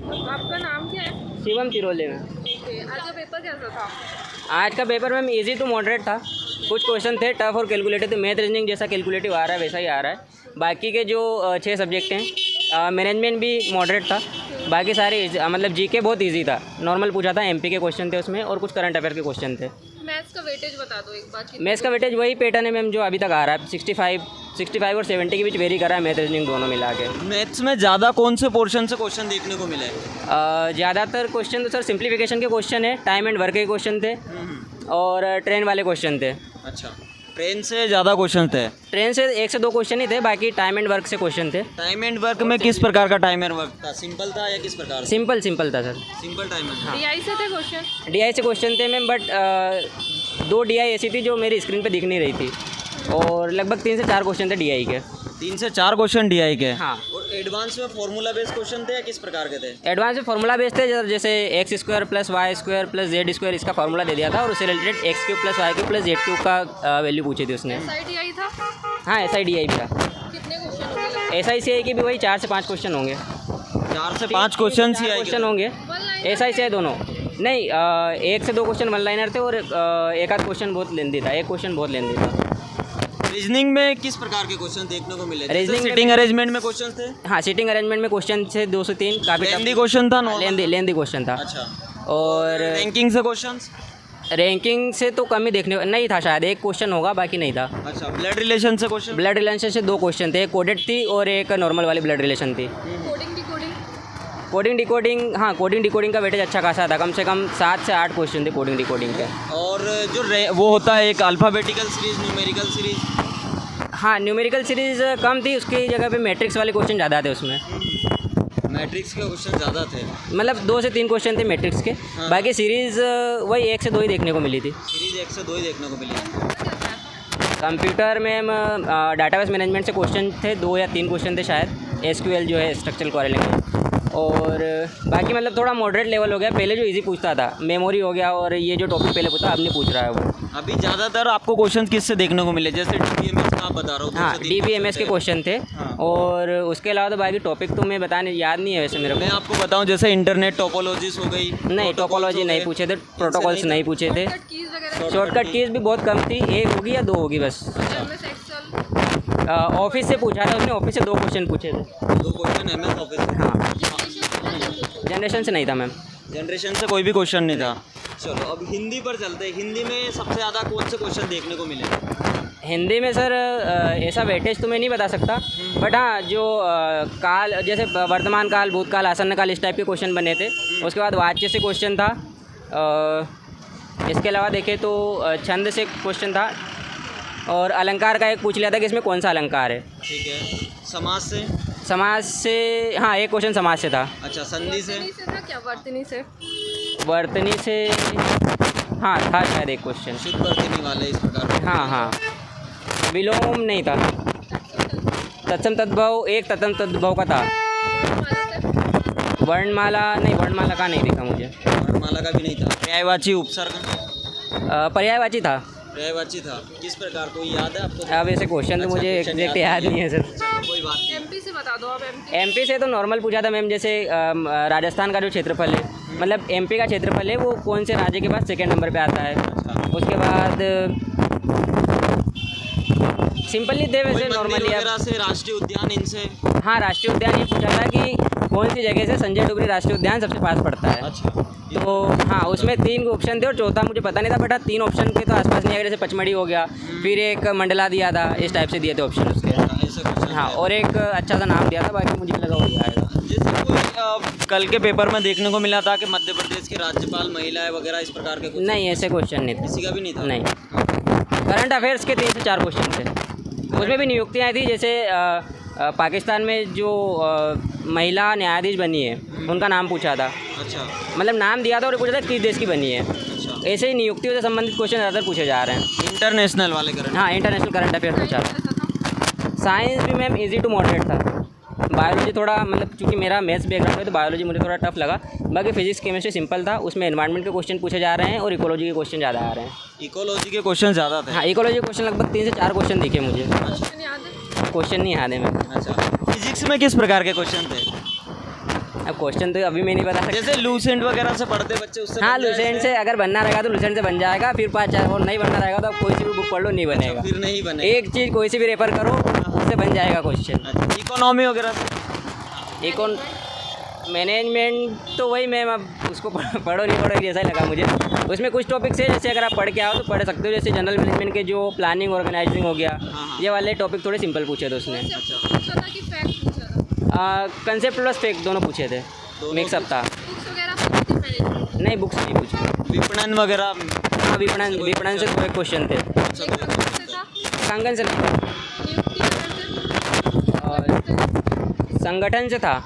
आपका नाम क्या है? शिवम तिरोले में। ओके, आज का पेपर कैसा था? आज का paper ma'am easy to moderate था। कुछ क्वेश्चन थे टफ और कैलकुलेटिव, तो मैथ रीजनिंग जैसा कैलकुलेटिव आ रहा है वैसा ही आ रहा है। बाकी के जो 6 सब्जेक्ट हैं, मैनेजमेंट भी मॉडरेट था। बाकी सारे मतलब जीके बहुत इजी था, नॉर्मल पूछा था, एमपी के क्वेश्चन थे उसमें और कुछ करंट अफेयर के क्वेश्चन थे। मैथ्स का वेटेज बता दो एक बार। मैथ्स का वेटेज वही पैटर्न है मैम जो अभी तक आ रहा है, 65 और 70 के बीच वेरी कर रहा है मैथ रीजनिंग दोनों मिला के। मैथ्स में ज़्यादा कौन से पोर्शन से क्वेश्चन देखने को मिले? ज़्यादातर क्वेश्चन तो सर सिंप्लीफिकेशन के क्वेश्चन है, टाइम एंड वर्क के क्वेश्चन थे और ट्रेन वाले क्वेश्चन थे। अच्छा, ट्रेन से ज़्यादा क्वेश्चन थे? ट्रेन से 1 से 2 क्वेश्चन ही थे, बाकी टाइम एंड वर्क से क्वेश्चन थे। टाइम एंड वर्क में किस प्रकार का टाइम एंड वर्क था? सिंपल था या किस प्रकार? सिंपल था sir. Simple time and. DI से थे क्वेश्चन? डीआई से क्वेश्चन थे मैम, बट 2 डीआई ऐसी थी जो मेरी स्क्रीन पे दिख नहीं रही थी और लगभग 3 से 4 क्वेश्चन थे डीआई के। 3 से 4 क्वेश्चन डीआई के? हाँ। और एडवांस में फार्मूला बेस्ड क्वेश्चन थे या किस प्रकार के थे? एडवांस में फार्मूला बेस्ड थे, जैसे x² + y² + z² इसका फार्मूला दे दिया था और उससे रिलेटेड x³ + y³ + z³ का वैल्यू पूछी थी उसने। एसआईडीआई था? हाँ, SIDI भी था। कितने क्वेश्चन होंगे? SICI के भी वही 4 से 5 क्वेश्चन होंगे। 4 से 5 क्वेश्चन ही क्वेश्चन होंगे। SICI दोनों नहीं, 1 से 2 क्वेश्चन वन लाइनर थे और एक आध क्वेश्चन बहुत लेंदी था, एक क्वेश्चन बहुत लेंदी था। रीजनिंग में किस प्रकार के क्वेश्चन देखने को मिले? रीजनिंग सिटिंग अरेंजमेंट में क्वेश्चन थे? हाँ, सीटिंग अरेंजमेंट में क्वेश्चन थे 2 से 3, काफ़ी लेंदी क्वेश्चन था? लेंदी क्वेश्चन था। अच्छा, और रैंकिंग से क्वेश्चंस? रैंकिंग से तो कम ही देखने नहीं था, शायद एक क्वेश्चन होगा, बाकी नहीं था। अच्छा, ब्लड रिलेशन से क्वेश्चन? ब्लड रिलेशन से 2 क्वेश्चन थे, एक कोडेड थी और एक नॉर्मल वाली ब्लड रिलेशन थी। कोडिंग डिकोडिंग, हाँ कोडिंग डिकोडिंग का वेटेज अच्छा खासा था, कम से कम 7 से 8 क्वेश्चन थे कोडिंग डिकोडिंग के। और जो वो होता है एक अल्फ़ाबेटिकल सीरीज, न्यूमेरिकल सीरीज? हाँ, न्यूमेरिकल सीरीज़ कम थी, उसकी जगह पे मैट्रिक्स वाले क्वेश्चन ज़्यादा थे उसमें। मैट्रिक्स के क्वेश्चन ज़्यादा थे, मतलब 2 से 3 क्वेश्चन थे मैट्रिक्स के। हाँ। बाकी सीरीज़ वही 1 से 2 ही देखने को मिली थी। सीरीज 1 से 2 ही देखने को मिली। कंप्यूटर में डाटाबेस मैनेजमेंट से क्वेश्चन थे, 2 या 3 क्वेश्चन थे शायद, SQL जो है स्ट्रक्चरल क्वेरी लैंग्वेज। और बाकी मतलब थोड़ा मॉडरेट लेवल हो गया, पहले जो इजी पूछता था मेमोरी हो गया और ये जो टॉपिक पहले पूछा अब नहीं पूछ रहा है वो। अभी ज़्यादातर आपको क्वेश्चन किससे देखने को मिले? जैसे DBMS का आप बता रहा हूँ। हाँ, DBMS के क्वेश्चन थे। हाँ। और उसके अलावा तो बाकी टॉपिक तो मैं बताने याद नहीं है वैसे मेरे मैं को। आपको बताऊं, जैसे इंटरनेट टोपोलॉजीज हो गई? नहीं, टोपोलॉजी नहीं पूछे थे, प्रोटोकॉल्स नहीं पूछे थे। शॉर्टकट कीज़ भी बहुत कम थी, 1 होगी या 2 होगी बस। ऑफिस से पूछा था उसने, ऑफिस से 2 क्वेश्चन पूछे थे। 2 क्वेश्चन MS ऑफिस? हाँ, जनरेशन से नहीं था मैम। जनरेशन से कोई भी क्वेश्चन नहीं था। चलो अब हिंदी पर चलते हैं। हिंदी में सबसे ज़्यादा कौन से क्वेश्चन देखने को मिले? हिंदी में सर ऐसा वेटेज तो मैं नहीं बता सकता, बट हाँ जो काल, जैसे वर्तमान काल, भूतकाल, आसन्न काल, इस टाइप के क्वेश्चन बने थे। उसके बाद वाच्य से क्वेश्चन था। इसके अलावा देखें तो छंद से क्वेश्चन था और अलंकार का एक पूछ लिया था कि इसमें कौन सा अलंकार है। ठीक है। समाज से? समाज से हाँ, एक क्वेश्चन समाज से था। अच्छा, संधि से? वर्तनी से हाँ था शायद एक क्वेश्चन। शुद्ध वर्तनी वाले इस प्रकार? हाँ, विलोम नहीं था। तत्सम तद्भव, एक तत्सम तद्भव का था। वर्णमाला नहीं, वर्णमाला का नहीं दिखा मुझे। वर्णमाला का भी नहीं था। पर्यायवाची उपसर्ग? पर्यायवाची था। पर्यायवाची था। किस प्रकार, कोई याद है आपको? अब ऐसे क्वेश्चन तो मुझे एग्जैक्ट याद नहीं है सर। कोई बात नहीं। एमपी से बता दो आप। एमपी से तो नॉर्मल पूछा था मैम, जैसे राजस्थान का जो क्षेत्रफल है, मतलब एमपी का क्षेत्रफल है वो कौन से राज्य के बाद 2nd नंबर पे आता है। उसके बाद सिंपली थे वैसे नॉर्मली। से राष्ट्रीय उद्यान, इनसे? हाँ, राष्ट्रीय उद्यान ये पूछा था कि कौन सी जगह से संजय डुगरी राष्ट्रीय उद्यान सबसे पास पड़ता है। अच्छा, तो हाँ, उसमें 3 ऑप्शन थे और चौथा मुझे पता नहीं था, बट 3 ऑप्शन के तो आसपास नहीं आ गए, जैसे पचमढ़ी हो गया, फिर एक मंडला दिया था, इस टाइप से दिए थे ऑप्शन उसके। हाँ, और एक अच्छा सा नाम दिया था, बाकी मुझे लगा वही आएगा। जैसे कोई कल के पेपर में देखने को मिला था कि मध्य प्रदेश के राज्यपाल महिलाएं वगैरह इस प्रकार के कुछ? नहीं, ऐसे क्वेश्चन नहीं थे। किसी का भी नहीं था? नहीं। करंट अफेयर्स के 3 से 4 क्वेश्चन थे, उसमें भी नियुक्तियाँ आई थी। जैसे पाकिस्तान में जो महिला न्यायाधीश बनी है उनका नाम पूछा था। अच्छा, मतलब नाम दिया था और पूछा था किस देश की बनी है। अच्छा। ऐसे ही नियुक्तियों से संबंधित क्वेश्चन ज़्यादातर पूछे जा रहे हैं। इंटरनेशनल वाले करंट? हाँ, इंटरनेशनल करंट अफेयर्स पूछा था। साइंस भी मैम इजी टू मॉडरेट था। बायोलॉजी थोड़ा, मतलब चूँकि मेरा मैथ्स बैकग्राउंड है तो बायोलॉजी मुझे थोड़ा टफ लगा। बाकी फिजिक्स केमिस्ट्री सिंपल था, उसमें एनवायरनमेंट के क्वेश्चन पूछे जा रहे हैं और इकोलॉजी के क्वेश्चन ज़्यादा आ रहे हैं। इकोलॉजी के क्वेश्चन ज़्यादा थे? हाँ, इकोलॉजी के क्वेश्चन लगभग 3 से 4 क्वेश्चन दिखे मुझे। क्वेश्चन नहीं याद है मैम। अच्छा, फिजिक्स में किस प्रकार के क्वेश्चन थे? अब क्वेश्चन तो अभी मैं नहीं बता सकता। जैसे लूसेंट वगैरह से पढ़ते बच्चे उससे हाँ बन जाए लूसेंट से अगर बनना रहेगा तो लूसेंट से बन जाएगा, फिर 5 और नहीं बनना रहेगा तो आप कोई सी भी बुक पढ़ लो, नहीं बनेगा। फिर नहीं बने। एक चीज़ कोई सी भी रेफर करो उससे बन जाएगा क्वेश्चन। इकोनॉमी वगैरह से? इकोन मैनेजमेंट तो वही मैम, अब उसको पढ़ो नहीं पढ़ो जैसा ही लगा मुझे। उसमें कुछ टॉपिक्स है जैसे अगर आप पढ़ के आओ तो पढ़ सकते हो, जैसे जनरल मैनेजमेंट के जो प्लानिंग ऑर्गेनाइजिंग हो गया, ये वाले टॉपिक थोड़े सिंपल पूछे थे उसने। पूछा था कि फैक्ट पूछा था? कंसेप्ट प्लस फेक दोनों पूछे थे, मिक्सअप था। बुक्स वगैरह पूछी थी मैनेजमेंट? नहीं बुक्स नहीं पूछी। विपणन वगैरह? हाँ विपणन से कोई क्वेश्चन थे। कौन से था? संगठन से नहीं, नियुक्ति वगैरह से? संगठन से था,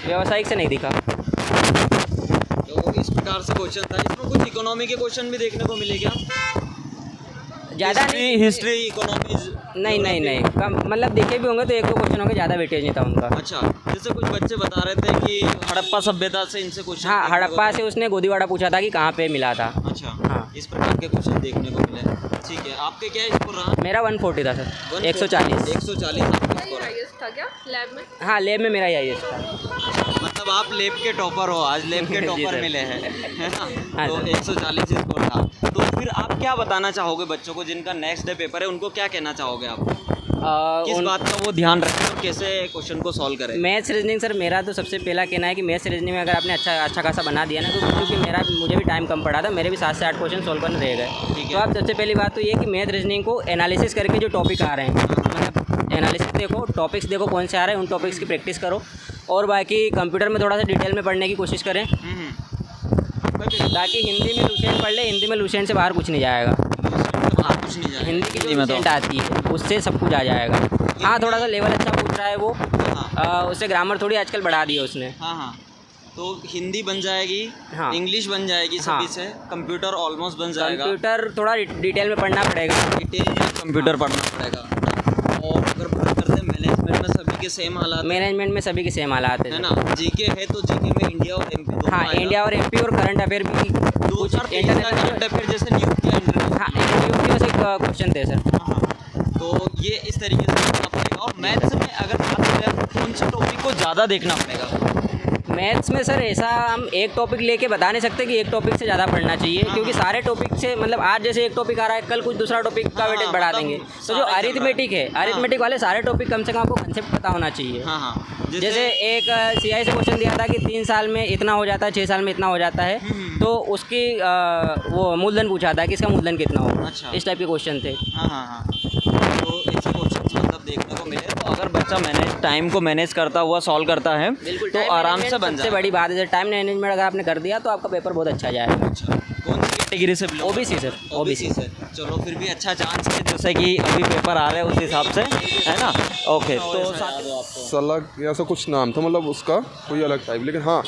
व्यावसायिक से नहीं दिखा। तो इस प्रकार से क्वेश्चन था। इसमें कुछ इकोनॉमी के क्वेश्चन भी देखने को मिले क्या? ज़्यादा नहीं, हिस्ट्री इकोनॉमीज? नहीं कम, मतलब देखे भी होंगे तो 1-2 क्वेश्चन होंगे, ज़्यादा वेटेज नहीं था उनका। अच्छा, जैसे कुछ बच्चे बता रहे थे कि हड़प्पा सभ्यता से इनसे क्वेश्चन। हाँ हड़प्पा से उसने गोदीवाड़ा पूछा था कि कहाँ पे मिला था। अच्छा हाँ। इस प्रकार के क्वेश्चन देखने को मिले। ठीक है, आपके क्या स्कोर रहा? मेरा 140 था सर, 140। 140 आपका वही स्कोर है। हाईएस्ट था क्या लैब में? हाँ लैब में मेरा यही था। मतलब आप लैब के टॉपर हो, आज लैब के जी टॉपर सर। मिले हैं, है ना? हाँ तो सर। 140 स्कोर था। तो फिर आप क्या बताना चाहोगे बच्चों को जिनका नेक्स्ट डे पेपर है, उनको क्या कहना चाहोगे आप? किस बात का वो ध्यान रखें और कैसे क्वेश्चन को सॉल्व करें? मैथ्स रीजनिंग सर, मेरा तो सबसे पहला कहना है कि मैथ्स रीजनिंग में अगर आपने अच्छा खासा बना दिया ना, तो क्योंकि मुझे भी टाइम कम पड़ा था, मेरे भी 7 से 8 क्वेश्चन सॉल्व करने रह गए। तो आप सबसे पहली बात तो ये कि मैथ रीजनिंग को एनालिसिस करके जो टॉपिक आ रहे हैं, मतलब एनालिसिस देखो, टॉपिक्स देखो कौन से आ रहे हैं, उन टॉपिक्स की प्रैक्टिस करो, और बाकी कंप्यूटर में थोड़ा सा डिटेल में पढ़ने की कोशिश करें, ताकि हिंदी में लूसेंट पढ़ ले। हिंदी में लूसेंट से बाहर कुछ नहीं जाएगा। कुछ नहीं जाए हिंदी की जो लूसेंट आती है उससे सब कुछ आ जाएगा। हाँ थोड़ा सा लेवल अच्छा पूछ रहा है वो, उससे ग्रामर थोड़ी आजकल बढ़ा दी है उसने। हाँ तो हिंदी बन जाएगी, हाँ। इंग्लिश बन जाएगी हाँ। सभी से, कंप्यूटर ऑलमोस्ट बन जाएगा। कंप्यूटर थोड़ा डिटेल में पढ़ना पड़ेगा, डिटेल में कंप्यूटर पढ़ना पड़ेगा। और अगर बात करते हैं मैनेजमेंट में सभी के सेम हालात, मैनेजमेंट में सभी के सेम हालात है ना? जीके है तो जीके में इंडिया और एमपी दोनों हाँ आएगा। इंडिया और एमपी और करंट अफेयर भी 2023 का करंट अफेयर जैसे नियुक्तियाँ इंटरव्यू। हाँ यूपी से क्वेश्चन थे सर। तो ये इस तरीके से देखना पड़ेगा। और मैथ्स में अगर बात करें तो कौन से टॉपिक को ज़्यादा देखना पड़ेगा? मैथ्स में सर ऐसा हम एक टॉपिक लेके बता नहीं सकते कि एक टॉपिक से ज़्यादा पढ़ना चाहिए, क्योंकि सारे टॉपिक से, मतलब आज जैसे एक टॉपिक आ रहा है, कल कुछ दूसरा टॉपिक का वेटेज बढ़ा मतलब देंगे। तो जो अरिथमेटिक है, अरिथमेटिक वाले सारे टॉपिक कम से कम आपको कंसेप्ट पता होना चाहिए। हाँ जैसे एक सीआई से क्वेश्चन दिया था कि 3 साल में इतना हो जाता है, 6 साल में इतना हो जाता है, तो उसकी वो मूलधन पूछा था कि इसका मूलधन कितना हो। अच्छा। इस टाइप के क्वेश्चन थे। हाँ तो ऐसे क्वेश्चन मतलब देखने को मिले। तो अगर बच्चा टाइम को मैनेज करता हुआ सॉल्व करता है तो आराम से बन सबसे जाए। बड़ी बात है, टाइम मैनेजमेंट अगर आपने कर दिया तो आपका पेपर बहुत अच्छा जाएगा। अच्छा, कौन सी कैटेगरी से? ओबीसी सर, ओबीसी से। चलो फिर भी अच्छा चांस है, जैसे कि अभी पेपर आ रहे हैं उस हिसाब से, है ना? ओके, तो सलग ऐसा कुछ नाम था, मतलब उसका कोई अलग टाइप, लेकिन हाँ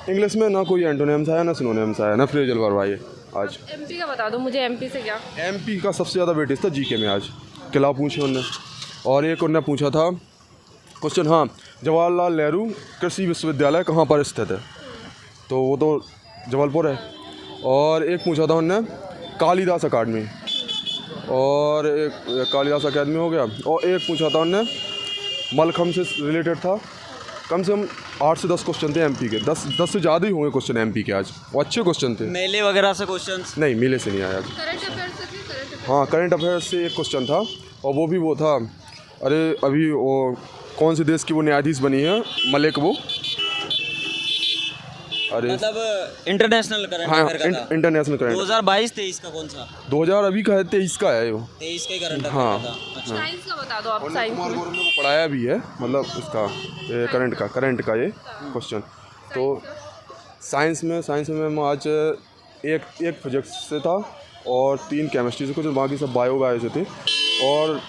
इंग्लिश में ना कोई एंटोनिम्स आया, ना सिनोनिम्स आया, ना फ्रेजल वर्ब आए। आज एमपी का बता दो मुझे, एमपी से क्या? एमपी का सबसे ज़्यादा वेटेज था जीके में। आज किला पूछे उनने, और एक उनने पूछा था क्वेश्चन, हाँ जवाहरलाल नेहरू कृषि विश्वविद्यालय कहाँ पर स्थित है, तो वो तो जबलपुर है। और एक पूछा था उनने कालिदास अकादमी, और एक कालिदास अकादमी हो गया। और एक पूछा था उनने मलखम से रिलेटेड था। कम से कम 8 से 10 क्वेश्चन थे एमपी के, 10 से ज़्यादा ही होंगे क्वेश्चन एमपी के आज, वो अच्छे क्वेश्चन थे। मेले वगैरह से क्वेश्चंस? नहीं मेले से नहीं आया आज। करंट अफेयर से थे? Current affair? हाँ करंट अफेयर्स से एक क्वेश्चन था, और वो भी वो था, अरे अभी वो कौन से देश की वो न्यायाधीश बनी है, मलिक वो, अरे मतलब इंटरनेशनल करंट हाँ अफेयर का था। इंटरनेशनल करंट 2022-23 का कौन सा? 2000 अभी का है, 23 का है वो। 23 का ही करंट हाँ। अफेयर था। अच्छा। साइंस का बता दो आप। और साइंस कुमार में गौरव ने वो पढ़ाया भी है, मतलब उसका करंट का ये क्वेश्चन। तो साइंस में मैम आज एक फिजिक्स से था और 3 केमिस्ट्री से कुछ, बाकी सब बायो से थे। और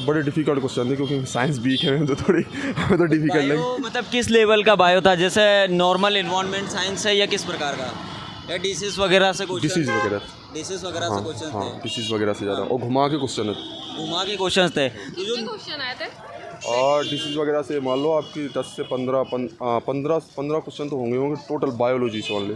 बड़े डिफ़िकल्ट क्वेश्चन थे, क्योंकि साइंस वीक है तो थोड़ी हमें तो डिफ़िकल्ट लगी। बायो मतलब किस लेवल का बायो था? जैसे नॉर्मल इन्वायरमेंट साइंस है या किस प्रकार का? या डिसीज वगैरह से क्वेश्चन? डिसीज़ वगैरह, डिसीज वगैरह से क्वेश्चन हाँ थे? डिसीज़ वगैरह से ज़्यादा, और घुमा के क्वेश्चन है। घुमा के क्वेश्चन थे। कितने क्वेश्चन आए थे? और डिसीज़ वगैरह से मान लो आपकी 10 से 15 क्वेश्चन तो होंगे टोटल बायोलॉजी से ओनली।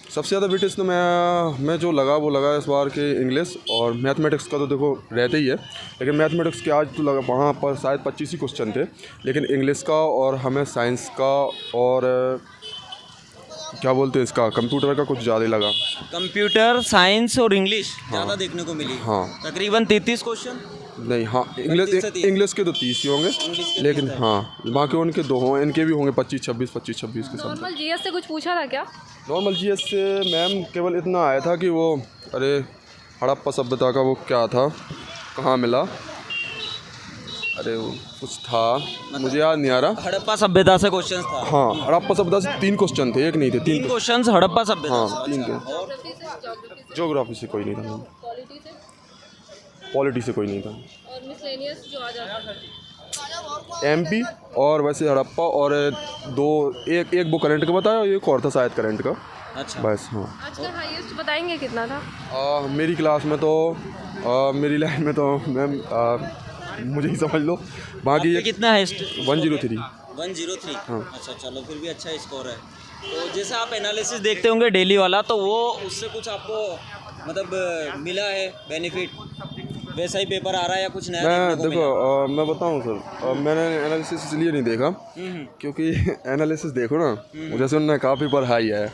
सबसे ज़्यादा वेटेज तो मैं जो लगा वो लगा इस बार के इंग्लिश और मैथमेटिक्स का तो देखो रहते ही है, लेकिन मैथमेटिक्स के आज तो लगा वहाँ पर शायद 25 ही क्वेश्चन थे, लेकिन इंग्लिश का और हमें साइंस का और क्या बोलते हैं इसका कंप्यूटर का कुछ ज़्यादा ही लगा। कंप्यूटर साइंस और इंग्लिश ज़्यादा देखने को मिली। हाँ तकरीबन 33 क्वेश्चन। नहीं, हाँ इंग्लिश के तो 30 ही होंगे, लेकिन हाँ बाकी उनके 2 हों, इनके भी होंगे 25-26 के साथ। नॉर्मल जीएस से कुछ पूछा था क्या? नॉर्मल जीएस से मैम केवल इतना आया था कि वो अरे हड़प्पा सभ्यता का वो क्या था, कहाँ मिला, अरे वो कुछ था मुझे याद नहीं आ रहा। हड़प्पा सभ्यता से क्वेश्चन था। हाँ हड़प्पा सभ्यता से 3 क्वेश्चन थे, एक नहीं थे, 3 क्वेश्चन हड़प्पा सभ्यता। हाँ 3 थे। ज्योग्राफी से कोई नहीं था, पॉलिटी से कोई नहीं था, और मिसलेनियस जो आ जाता है एमपी और वैसे हड़प्पा और एक वो करंट का बताया, एक और था शायद करंट का। अच्छा बस हाँ। आज का हाईएस्ट बताएंगे कितना था? मेरी क्लास में तो मेरी लाइन में तो मैम मुझे ही समझ लो, बाकी ये कितना है? 103। 103। हाँ। अच्छा चलो फिर भी अच्छा स्कोर है। तो जैसे आप एनालिसिस देखते होंगे डेली वाला, तो वो उससे कुछ आपको मतलब मिला है बेनिफिट, वैसा ही पेपर आ रहा है या कुछ नया? मैं देखो मैं बताऊं सर, मैंने एनालिसिस इसलिए नहीं देखा क्योंकि एनालिसिस देखो ना, जैसे उन्होंने कहा पेपर हाई है,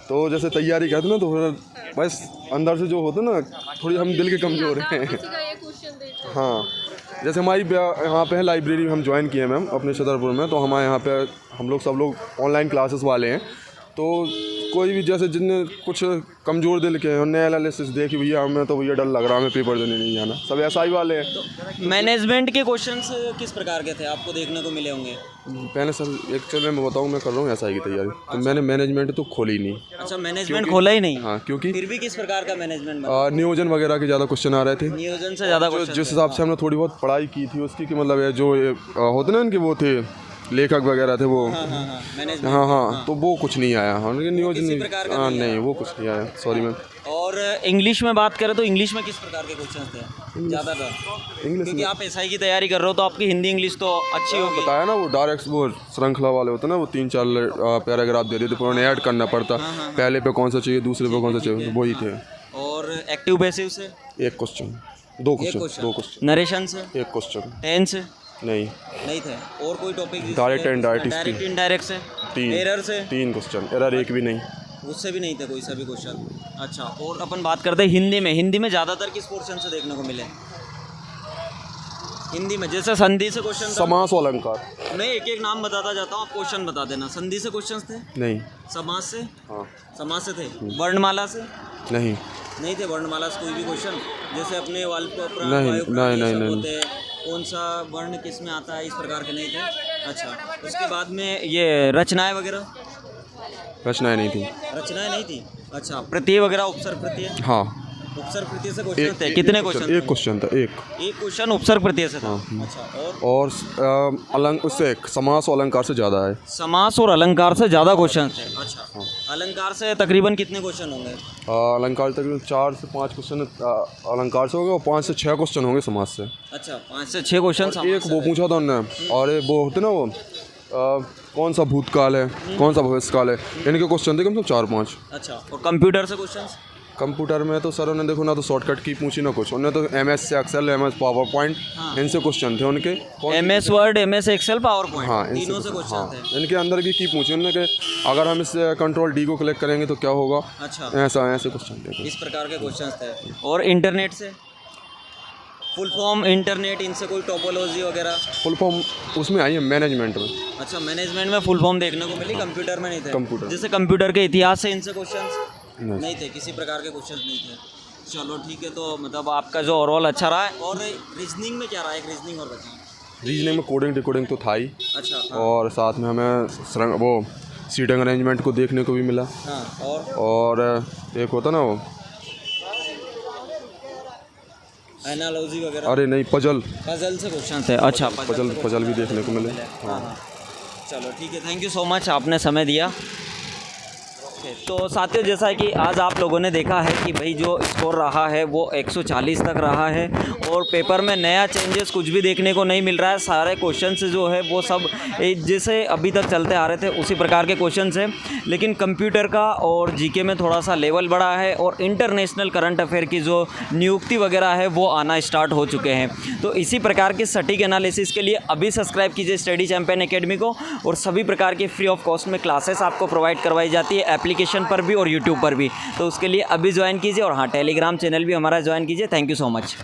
तो जैसे तैयारी करते ना तो फिर बस अंदर से जो होता ना थोड़ी हम दिल के कमज़ोर हैं। किसी का ये क्वेश्चन देख हाँ जैसे हमारी यहाँ पे है लाइब्रेरी, हम ज्वाइन किए मैम अपने छतरपुर में, तो हमारे यहाँ पे हम लोग सब लोग ऑनलाइन क्लासेस वाले हैं, तो कोई भी जैसे जिनने कुछ कमज़ोर दिल के उन्हें एनालिसिस देखी भैया हमें तो भैया डर लग रहा है, हमें पेपर देने नहीं जाना, सब ऐसा ही वाले हैं। तो मैनेजमेंट के क्वेश्चंस किस प्रकार के थे आपको देखने को मिले होंगे? पहले सर एक्चुअली मैं बताऊँ, मैं कर रहा हूँ एसआई की तैयारी, तो मैंने मैनेजमेंट तो खोली ही नहीं। अच्छा मैनेजमेंट खोला ही नहीं? हाँ क्योंकि फिर भी किस प्रकार का मैनेजमेंट? नियोजन वगैरह के ज़्यादा क्वेश्चन आ रहे थे, नियोजन से ज़्यादा जिस हिसाब से हमने थोड़ी बहुत पढ़ाई की थी उसकी कि मतलब जो होते ना इनके वो थे लेखक वगैरह थे वो, हाँ तो वो कुछ नहीं आया। हाँ नियोजन नहीं वो कुछ नहीं आया, सॉरी मैम। और इंग्लिश में बात करें तो इंग्लिश में किस प्रकार के क्वेश्चन थे ज़्यादातर? इंग्लिश क्योंकि आप एसआई की तैयारी कर रहे हो तो आपकी हिंदी इंग्लिश तो अच्छी होगी। बताया ना वो डायरेक्ट वो श्रृंखला वाले होते ना, वो 3-4 पैराग्राफ दे देते, फिर उन्हें ऐड करना पड़ता, पहले पे कौन सा चाहिए दूसरे पे कौन सा चाहिए, वही थे। और एक्टिव पैसिव से 1 क्वेश्चन, 2 क्वेश्चन, नरेशन से 1 क्वेश्चन, टेंस से नहीं थे। और कोई topic? Direct and direct indirect से 3, एरर से 3 क्वेश्चन, एरर 1 भी नहीं, उससे भी नहीं थे कोई सा भी क्वेश्चन। अच्छा और अपन बात करते हैं हिंदी में ज़्यादातर किस पोर्शन से देखने को मिले? हिंदी में जैसे संधि से क्वेश्चन, समास और अलंकार। नहीं एक नाम बताता जाता हूँ, आप क्वेश्चन बता देना। संधि से क्वेश्चन थे? नहीं। समास से? हाँ समास से थे। वर्णमाला से? नहीं थे वर्णमाला से कोई भी क्वेश्चन, जैसे अपने नहीं। कौन सा वर्ण किस में आता है, इस प्रकार के नहीं थे। अच्छा उसके बाद में ये रचनाएं वगैरह? रचनाएं नहीं थी। रचनाएं नहीं थी। अच्छा प्रत्यय वगैरह, उपसर्ग प्रत्यय? हाँ उपसर्ग प्रत्यय से क्वेश्चन थे। कितने क्वेश्चन? 1 क्वेश्चन था, एक क्वेश्चन उपसर्ग प्रत्यय से था। अच्छा और उससे समास और अलंकार से ज़्यादा है। समास और अलंकार से ज़्यादा क्वेश्चन थे। अच्छा अलंकार से तकरीबन कितने क्वेश्चन होंगे? अलंकार तकरीबन 4 से 5 क्वेश्चन अलंकार से होंगे और 5 से 6 क्वेश्चन होंगे समास से। अच्छा 5 से 6 क्वेश्चन। एक वो पूछा था उन्होंने, और वो होते ना वो कौन सा भूतकाल है, कौन सा भविष्यकाल है, इनके क्वेश्चन थे कम से कम 4-5। अच्छा और कंप्यूटर से क्वेश्चन? कंप्यूटर में तो सर उन्होंने देखो ना तो शॉर्टकट की पूछी ना कुछ, उन्होंने तो MS Excel, MS PowerPoint, इनसे क्वेश्चन थे उनके। MS Word, MS Excel, PowerPoint, हाँ तीनों से क्वेश्चन थे। इनके अंदर की पूछी उन्होंने कि अगर हम इस कंट्रोल D को क्लिक करेंगे तो क्या होगा। अच्छा ऐसे क्वेश्चन थे, इस प्रकार के क्वेश्चन थे। और इंटरनेट से फुल फॉर्म इंटरनेट, इनसे कोई टोपोलॉजी वगैरह? फुल फॉर्म उसमें आई है मैनेजमेंट में। अच्छा मैनेजमेंट में फुल फॉर्म देखने को मिली, कंप्यूटर में नहीं थे। कंप्यूटर जैसे कंप्यूटर के इतिहास से इनसे क्वेश्चन नहीं थे, किसी प्रकार के क्वेश्चन नहीं थे। चलो ठीक है, तो मतलब आपका जो ओवरऑल अच्छा रहा है। और रीजनिंग में क्या रहा है? एक रीजनिंग और बताएं। रीजनिंग में कोडिंग डिकोडिंग तो था ही। अच्छा और साथ में हमें वो सीटिंग अरेंजमेंट को देखने को भी मिला। और एक होता ना वो एनालॉजी वगैरह। अरे नहीं, पजल से क्वेश्चन थे। अच्छा पजल भी देखने को मिले। हाँ चलो ठीक है, थैंक यू सो मच, आपने समय दिया। ओके, तो साथियों जैसा है कि आज आप लोगों ने देखा है कि भाई जो स्कोर रहा है वो 140 तक रहा है और पेपर में नया चेंजेस कुछ भी देखने को नहीं मिल रहा है। सारे क्वेश्चंस जो है वो सब जैसे अभी तक चलते आ रहे थे उसी प्रकार के क्वेश्चंस हैं, लेकिन कंप्यूटर का और जीके में थोड़ा सा लेवल बढ़ा है और इंटरनेशनल करंट अफेयर की जो नियुक्ति वगैरह है वो आना स्टार्ट हो चुके हैं। तो इसी प्रकार के सटीक एनालिसिस के लिए अभी सब्सक्राइब कीजिए स्टडी चैंपियन एकेडमी को, और सभी प्रकार की फ्री ऑफ कॉस्ट में क्लासेस आपको प्रोवाइड करवाई जाती है एप्लीकेशन पर भी और यूट्यूब पर भी। तो उसके लिए अभी ज्वाइन कीजिए, और हाँ टेलीग्राम चैनल भी हमारा ज्वाइन कीजिए। Thank you so much.